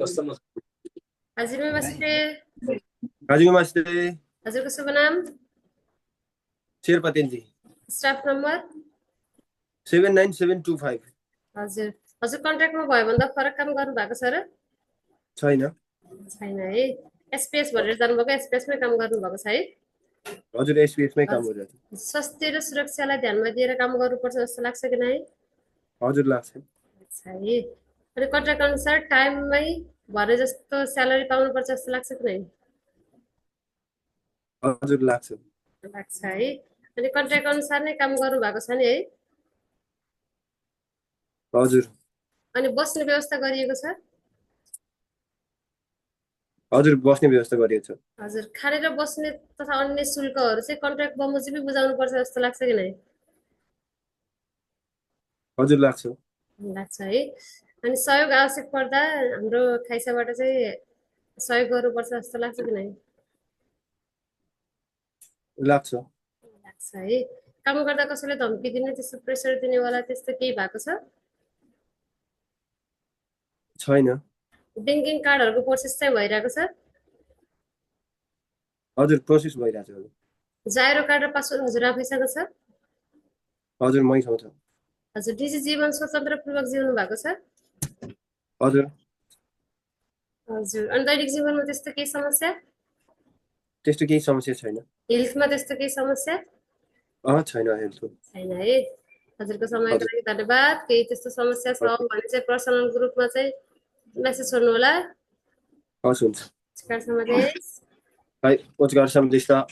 हजुर नमस्ते। हजुर नमस्ते। हजुरको शुभ नाम? शेरपा तेन्जी। Staff number? 79725। हजुर हजुर कन्ट्र्याक्टमा भयो भन्दा फरक काम गर्नु भएको छ र? छैन। छैन है। एसपीएस भनेर जानुभएको, एसपीएसमै काम गर्नुभएको छ है? हजुर एसपीएसमै काम गरिरहेको छु। स्वास्थ्य र सुरक्षालाई ध्यानमा दिएर काम गर्नुपर्छ जस्तो लाग्छ कि नै? हजुर लाग्छ। अच्छा है। अनि कन्ट्र्याक्ट अनुसार टाइममै भने जस्तो स्यालेरी पाउनुपर्छ जस्तो लाग्छ कि नै? हजुर लाग्छ। लाग्छ है। अनि कन्ट्र्याक्ट अनुसार नै काम गर्नु भएको छ नि है? हजुर। अनि बस्ने व्यवस्था गरिएको छ? हजुर बस्ने व्यवस्था गरिएको छ। हजुर खाने र बस्ने तथा अन्य शुल्कहरू चाहिँ कन्ट्र्याक्ट बमोजिममै बुझाउनु पर्छ जस्तो लाग्छ कि नै? हजुर लाग्छ। लाग्छ है। अनि सहयोग आवश्यक पर्दा हाम्रो खाइसाबाट चाहिँ सहयोग गर्नुपर्छ जस्तो लाग्छ कि नै? लाग्छ। लाग्छ है। काम गर्दा कसैले धम्की दिने, त्यस्तो प्रेसर दिनेवाला त्यस्तो केही भएको छ? छैन। ब्याङ्किङ कार्डहरूको प्रोसेस चाहिँ भइरहेको छ? हजुर प्रोसेस भइरहेको छ। जाइरो कार्ड र पासवर्ड हजुर आफैसँग छ? हजुर मैसँग छ। हजुर निजी जीवन स्वतन्त्रपूर्वक जिउनु भएको छ? हजुर। हजुर अनि दैनिक जीवनमा त्यस्तो केही समस्या? त्यस्तो केही समस्या छैन। हेल्थमा त्यस्तो केही समस्या? छैन हेल्थको। छैन है। हजुरको समयको हजुर। लागि धन्यवाद। केही त्यस्तो समस्या छ भने चाहिँ पर्सनल ग्रुपमा चाहिँ मेसेज छोड्नु होला। हस् हुन्छ। नमस्कार समादेश। Hi, what's got some of this stuff?